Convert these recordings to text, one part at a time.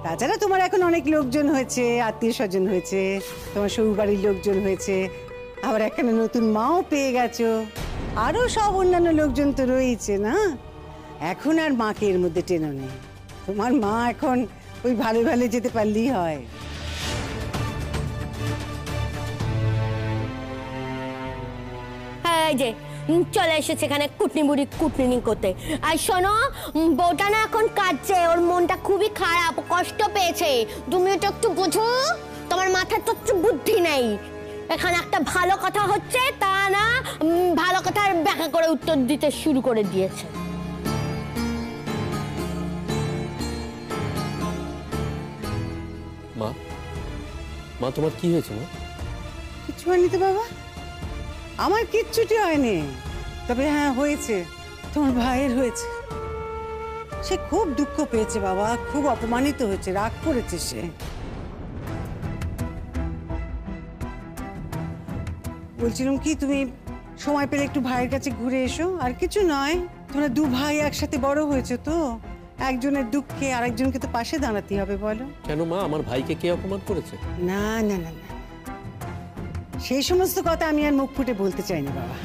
তাছাড়া তোমার এখন অনেক লোকজন হয়েছে, আত্মীয় স্বজন হয়েছে, তোমার শ্বশুর বাড়ির লোকজন হয়েছে, আবার এখানে নতুন মাও পেয়ে গেছো, আরো সব অন্যান্য লোকজন তো রয়েছে না। এখন আর মাকে এর মধ্যে টেনো নেই। তোমার মা এখন ওই ভালো ভালো যেতে পারলেই হয়। এই যে চলে এসেছে এখানে কুটনি কুটনি করতে। আর শোনো, বউটা না এখন কাঁদছে, ওর মনটা খুবই খারাপ, কষ্ট পেয়েছে। তুমি এটা একটু বুঝো, তোমার মাথায় তো একটু বুদ্ধি নেই। এখানে একটা ভালো কথা হচ্ছে, তা না ভালো কথার ব্যাখ্যা করে উত্তর দিতে শুরু করে দিয়েছে। মা, মা তোমার কি হয়েছে মা? কিছু হয়নি তো বাবা, আমার কিচ্ছুটি হয়নি। তবে হ্যাঁ হয়েছে, তোমার ভাইয়ের হয়েছে। সে খুব দুঃখ পেয়েছে বাবা, খুব অপমানিত হয়েছে, রাগ করেছে সে। বলছিলাম কি, তুমি সময় পেলে একটু ভাইয়ের কাছে ঘুরে এসো। আর কিছু নয়, তোমরা দু ভাই একসাথে বড় হয়েছে তো, একজনের দুঃখে আরেকজনকে তো পাশে দাঁড়াতে হবে বলো। কেন মা, আমার ভাইকে কে অপমান করেছে? না না না না, সেই সমস্ত কথা আমি আর মুখ ফুটে বলতে চাই না বাবা।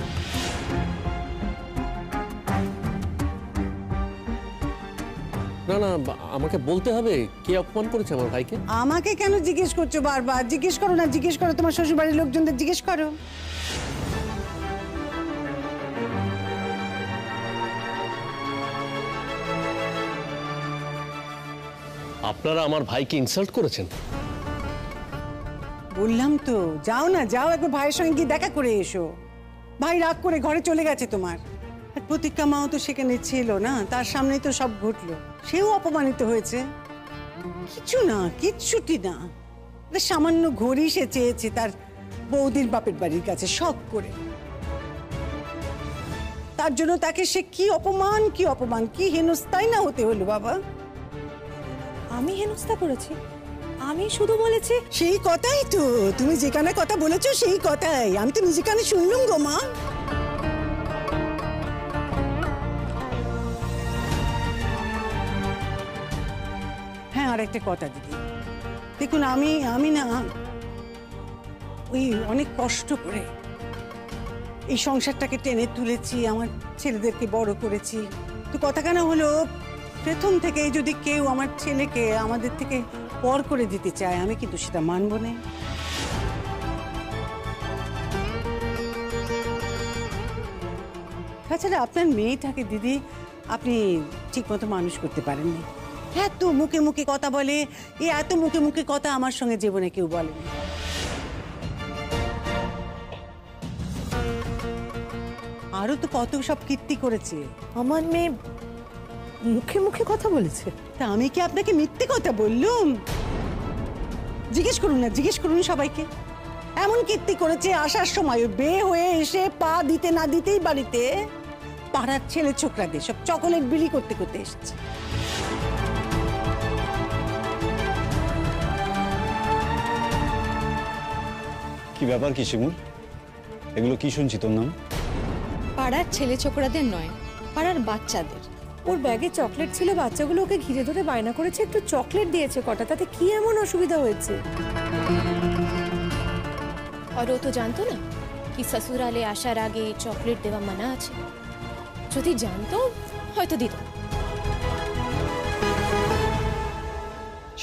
না না, আমাকে বলতে হবে কে অপমান করেছে আমার ভাইকে। আমাকে কেন জিজ্ঞেস করছো বারবার? জিজ্ঞেস করো না, জিজ্ঞেস করো তোমার শ্বশুর বাড়ির লোকজনদের জিজ্ঞেস করো। আপনারা আমার ভাইকে ইনসাল্ট করেছেন? বললাম তো, যাও না, যাও একবার ভাইয়ের সঙ্গে গিয়ে দেখা করে এসো। ভাই রাগ করে ঘরে চলে গেছে তোমার। আর প্রতীক্ষা মাও তো সেখানে ছিল না, তার সামনেই তো সব ঘটলো। সেও অপমানিত হয়েছে। কিছু না, কিচ্ছুটি না, সামান্য ঘড়ি সে চেয়েছে তার বৌদির বাপের বাড়ির কাছে শখ করে। তার জন্য তাকে সে কি অপমান কি অপমান, কি হেনস্থাই না হতে হলো বাবা। আমি হেনস্থা করেছি? আমি শুধু বলেছি। সেই কথাই তো, তুমি যে কানে কথা বলেছো সেই কথাই আমি তো নিজে কানে শুনলুম গো মা। হ্যাঁ, আর একটা কথা দিদি, দেখুন আমি না ওই অনেক কষ্ট করে এই সংসারটাকে টেনে তুলেছি, আমার ছেলেদেরকে বড় করেছি। তো কথা কেন হলো, প্রথম থেকে যদি কেউ আমার ছেলেকে আমাদের থেকে পর করে দিতে চায়, আমি কিন্তু সেটা মানব না। তাছাড়া আপনার মেয়েটাকে দিদি আপনি ঠিক মতো মানুষ করতে পারেননি। এত মুখে মুখে কথা বলে, এত মুখে মুখে কথা আমার সঙ্গে জীবনে কেউ বলেনি। আরো তো কত সব কীর্তি করেছে। আমার মেয়ে মুখে মুখে কথা বলেছে? তা আমি কি আপনাকে মিথ্যে কথা বললুম? জিজ্ঞেস করুন না, জিজ্ঞেস করুন সবাইকে। এমন কীর্তি করেছে, আসার সময় বিয়ে হয়ে এসে পা দিতে না দিতেই বাড়িতে পাড়ার ছেলে ছোকরাদের সব চকোলেট বিলি করতে করতে এসেছে। কি ব্যাপার কি শিমুল, এগুলো কি শুনছি তোর নাম? পাড়ার ছেলে ছোকরাদের নয়, পাড়ার বাচ্চাদের। ওর ব্যাগে চকলেট ছিল, বাচ্চাগুলো ওকে ঘিরে ধরে বায়না করেছে, একটু চকলেট দিয়েছে কটা, তাতে কি এমন অসুবিধা হয়েছে? আর ও তো জানতো না কি শ্বশুরালে আসার আগে চকলেট দেওয়া মানা আছে। যদি জানতো হয়তো দিত।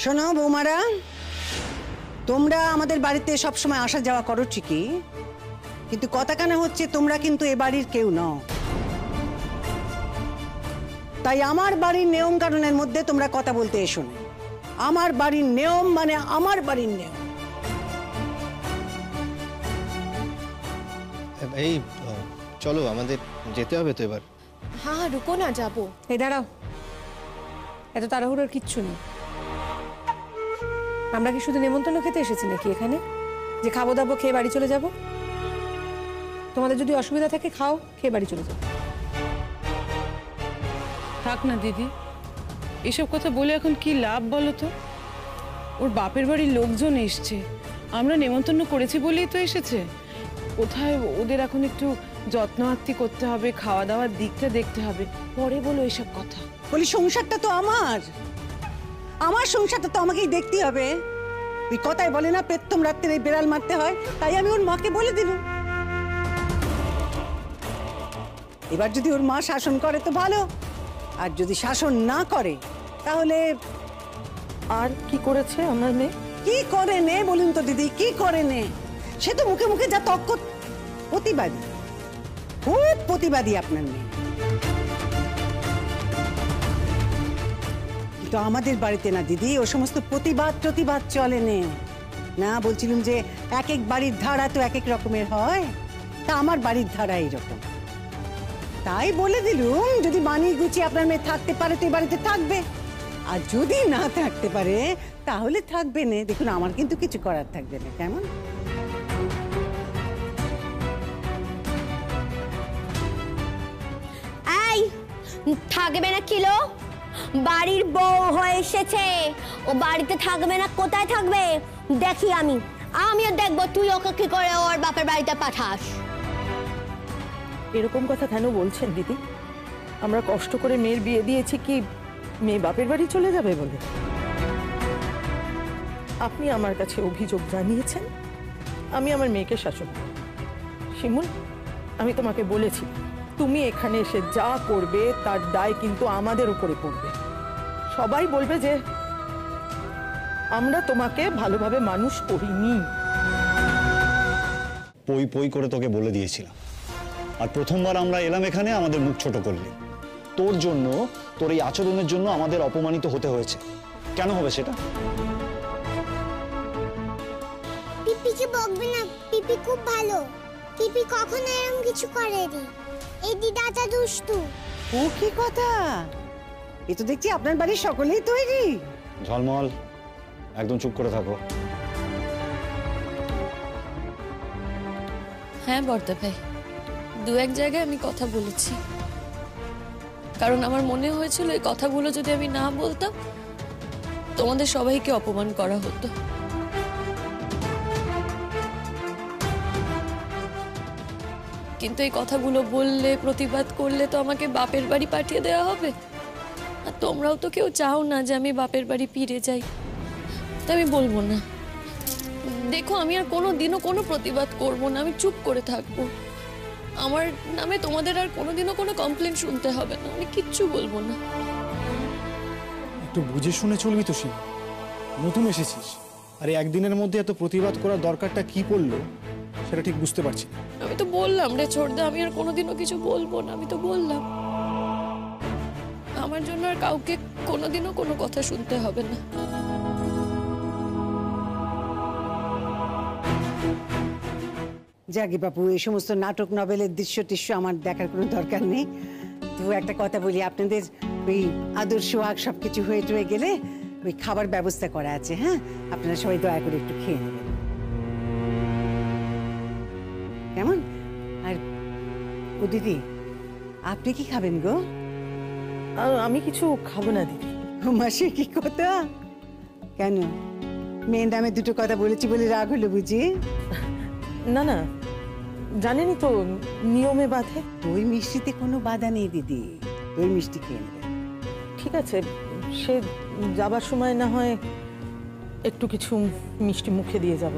শোনো বৌমারা, তোমরা আমাদের বাড়িতে সবসময় আসা যাওয়া করো ঠিকই, কিন্তু কথা কেন হচ্ছে তোমরা কিন্তু এ বাড়ির কেউ নও। তাই আমার বাড়ির নিয়ম কানুনের মধ্যে তোমরা কথা বলতে এসো না। আমার বাড়ির নিয়ম মানে আমার বাড়ির নিয়ম। এই চলো, আমাদের যেতে হবে তো এবার। হ্যাঁ হ্যাঁ, রুকো না, যাবো। এই দাঁড়াও, এত তাড়াহুড়োর কিচ্ছু নেই। আমরা কি শুধু নেমন্তন্ন খেতে এসেছি নাকি এখানে, যে খাবো দাবো খেয়ে বাড়ি চলে যাব? তোমাদের যদি অসুবিধা থাকে খাও, খেয়ে বাড়ি চলে যাও। থাক না দিদি, এসব কথা বলে এখন কি লাভ বলো তো? ওর বাপের বাড়ির লোকজন এসছে, আমরা নেমন্তন্ন করেছি বলেই তো এসেছে। কোথায় ওদের এখন একটু যত্ন আত্তি করতে হবে, খাওয়া দাওয়ার দিকটা দেখতে হবে, পরে বলো এসব কথা। বলি সংসারটা তো আমার, আমার সংসারটা তো আমাকেই দেখতে হবে। ওই কথায় বলে না, প্রত্যম রাত্রে বেড়াল মারতে হয়, তাই আমি ওর মাকে বলে দিলাম। এবার যদি ওর মা শাসন করে তো ভালো, আর যদি শাসন না করে তাহলে আর কি করেছে আমার মেয়ে? কি করে নে বলুন তো দিদি, কি করে নে? সে তো মুখে মুখে যা তর্ক, প্রতিবাদী, খুব প্রতিবাদী আপনার মেয়ে। কিন্তু আমাদের বাড়িতে না দিদি, ও সমস্ত প্রতিবাদ চলে নে না। বলছিলাম যে এক এক বাড়ির ধারা তো এক এক রকমের হয়, তা আমার বাড়ির ধারা এইরকম। তাই বলে দিলুম, যদি মানিয়ে গুছিয়ে আপনার মেয়ে থাকতে পারে তো এই বাড়িতে থাকবে, আর যদি না থাকতে পারে তাহলে থাকবে না। দেখুন, আমার কিন্তু কিছু করার থাকবে না। কেমন? এই থাকবে না কিলো? বাড়ির বউ হয়ে এসেছে, ও বাড়িতে থাকবে না কোথায় থাকবে দেখি আমিও দেখবো তুই ওকে কি করে ওর বাপের বাড়িতে পাঠাস। এরকম কথা কেন বলছেন দিদি? আমরা কষ্ট করে মেয়ের বিয়ে দিয়েছি কি মেয়ে বাপের বাড়ি চলে যাবে বলে? আপনি আমার কাছে অভিযোগ জানিয়েছেন, আমি আমার মেয়েকে শাসন করব। শিমুল, আমি তোমাকে বলেছি তুমি এখানে এসে যা করবে তার দায় কিন্তু আমাদের উপরে পড়বে। সবাই বলবে যে আমরা তোমাকে ভালোভাবে মানুষ করিনি। পই পই করে তোকে বলে দিয়েছিলাম, আর প্রথমবার আমরা এলাম এখানে, আমাদের মুখ ছোট করলি। তোর জন্য, তোর এই আচরণের জন্য আমাদের অপমানিত হতে হয়েছে। কেন হবে সেটা? পিপিকে বকবে না, পিপি খুব ভালো। পিপি কখনো এরকম কিছু করেনি। এই দিদাটা দুষ্টু। ও কি কথা! এ তো দেখছি আপনার বাড়ির সকলেই তৈরি। ঝলমল, একদম চুপ করে থাকো। হ্যাঁ বর্দা ভাই, দু এক জায়গায় আমি কথা বলেছি, কারণ আমার মনে হয়েছিল এই কথাগুলো যদি আমি না বলতাম তোমাদের সবাইকে অপমান করা হতো। কিন্তু এই কথাগুলো বললে, প্রতিবাদ করলে তো আমাকে বাপের বাড়ি পাঠিয়ে দেওয়া হবে, আর তোমরাও তো কেউ চাও না যে আমি বাপের বাড়ি ফিরে যাই। তাই আমি বলবো না। দেখো, আমি আর কোনোদিনও কোনো প্রতিবাদ করব না, আমি চুপ করে থাকবো। আমার নামে তোমাদের আর কোনোদিনও কোনো কমপ্লেন শুনতে হবে না, আমি কিচ্ছু বলবো না। একটু বুঝে শুনে চলবি তো শিব, নতুন এসেছিস, আরে একদিনের মধ্যে এত প্রতিবাদ করার দরকারটা কি পড়লো সেটা ঠিক বুঝতে পারছি না। আমি তো বললাম রে ছোটদা, আমি আর কোনোদিনও কিছু বলবো না, আমি তো বললাম। আমার জন্য আর কাউকে কোনোদিনও কোনো কথা শুনতে হবে না। যাকে বাপু, এই সমস্ত নাটক নভেলের দৃশ্য টিশ্য আমার দেখার কোনো দরকার নেই। তো একটা কথা বলি, আপনাদের ওই আদর্শ আগ সবকিছু হয়ে টয়ে গেলে ওই খাবার ব্যবস্থা করা আছে। হ্যাঁ, আপনারা সবাই দয়া করে একটু খেয়ে নেবেন, কেমন? আর ও দিদি, আপনি কি খাবেন গো? আমি কিছু খাবো না দিদি। মাসে কি কথা! কেন, মেয়ের নামে দুটো কথা বলেছি বলে রাগ হলো বুঝি? না না, জানেনি তো নিয়মে বাঁধে। দই মিষ্টিতে কোনো বাধা নেই দিদি, দই মিষ্টি খেয়ে নেবে। ঠিক আছে, সে যাবার সময় না হয় একটু কিছু মিষ্টি মুখে দিয়ে যাব।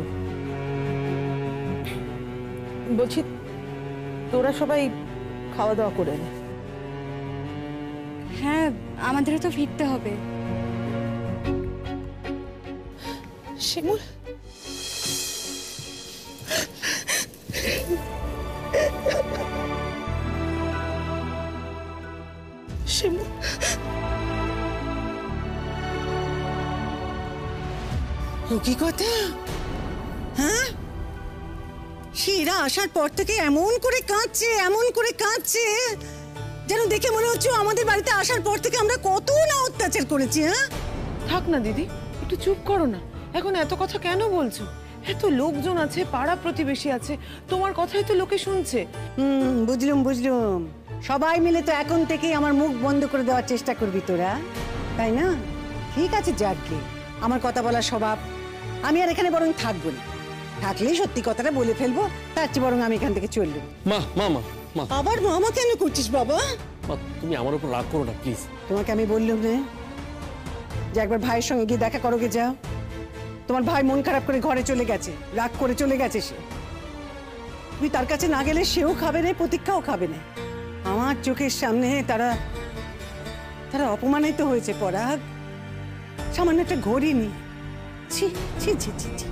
বলছি, তোরা সবাই খাওয়া দাওয়া করে নে। হ্যাঁ, আমাদেরও তো ফিরতে হবে। শিমুল, শিমুল, ও কি কথা! হ্যাঁ, শিরা আসার পর থেকে এমন করে কাঁদছে যেন দেখে মনে হচ্ছে আমাদের বাড়িতে আসার পর থেকে আমরা কত না অত্যাচার করেছি। হ্যাঁ, থাক না দিদি, একটু চুপ করো না। এখন এত কথা কেন বলছো? এত লোকজন আছে, পাড়া প্রতিবেশী আছে, তোমার কথাই তো লোকে শুনছে। বুঝলুম। সবাই মিলে তো এখন থেকেই আমার মুখ বন্ধ করে দেওয়ার চেষ্টা করবি তোরা, তাই না? ঠিক আছে, যাকে আমার কথা বলার স্বভাব, আমি আর এখানে বরং থাকবো না। থাকলেই সত্যি কথাটা বলে ফেলবো, তার চেয়ে বরং আমি এখান থেকে চললাম। মা মা মা মা, আবার মামা কেন করছিস বাবা? মা, তুমি আমার উপর রাগ করো না প্লিজ। তোমাকে আমি বললাম না, যে একবার ভাইয়ের সঙ্গে গিয়ে দেখা করো গে যাও। তোমার ভাই মন খারাপ করে ঘরে চলে গেছে, রাগ করে চলে গেছে সে। তুমি তার কাছে না গেলে সেও খাবে না, প্রতীক্ষাও খাবে না। আমার চোখের সামনে তারা তারা অপমানিত হয়েছে পরাগ, সামান্য একটা ঘড়ি নিয়ে। ছি ছি ছি ছি ছি।